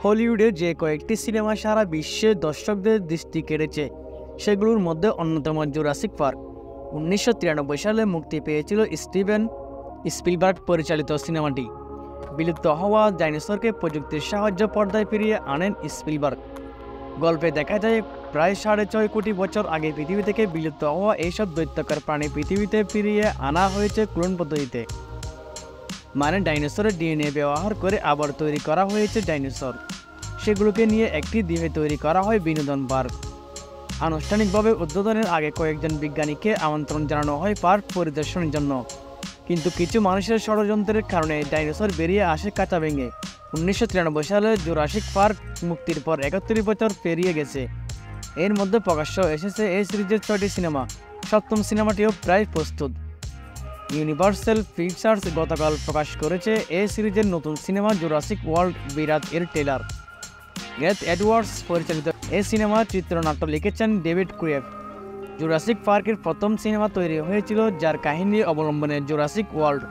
হলিউডের যে কয়েকটি সিনেমা সারা বিশ্বে দর্শকদের দৃষ্টি কেড়েছে সেগুলোর মধ্যে অন্যতম জুরাসিক পার্ক। 1993 সালে মুক্তি পেয়েছিল স্টিভেন স্পিলবার্গ পরিচালিত সিনেমাটি। বিলুপ্ত হওয়া ডাইনোসরকে প্রযুক্তির সাহায্যে পর্দায় ফিরিয়ে আনেন স্পিলবার্গ। গল্পে দেখা যায় প্রায় 6.5 কোটি বছর আগে পৃথিবী থেকে বিলুপ্ত হওয়া এইসব দৈত্যকার প্রাণী পৃথিবীতে ফিরিয়ে আনা হয়েছে ক্লোন পদ্ধতিতে, মানে ডাইনোসরের ডিএনএ ব্যবহার করে আবার তৈরি করা হয়েছে ডাইনোসর। সেগুলোকে নিয়ে একটি দ্বীপে তৈরি করা হয় বিনোদন পার্ক। আনুষ্ঠানিকভাবে উদ্বোধনের আগে কয়েকজন বিজ্ঞানীকে আমন্ত্রণ জানানো হয় পার্ক পরিদর্শনের জন্য, কিন্তু কিছু মানুষের ষড়যন্ত্রের কারণে ডাইনোসর বেরিয়ে আসে কাঁচা ভেঙে। 1993 সালে জুরাসিক পার্ক মুক্তির পর 71 বছর পেরিয়ে গেছে। এর মধ্যে প্রকাশ্য এসেছে এই সিরিজের 6টি সিনেমা। সপ্তম সিনেমাটিও প্রায় প্রস্তুত। ইউনিভার্সাল পিকচার্স গতকাল প্রকাশ করেছে এই সিরিজের নতুন সিনেমা জুরাসিক ওয়ার্ল্ড বিরাট এর ট্রেলার। গ্যারেথ এডওয়ার্ডস পরিচালিত এই সিনেমার চিত্রনাট্য লিখেছেন ডেভিড ক্রুয়েফ। জুরাসিক পার্কের প্রথম সিনেমা তৈরি হয়েছিল যার কাহিনী অবলম্বনে জুরাসিক ওয়ার্ল্ড।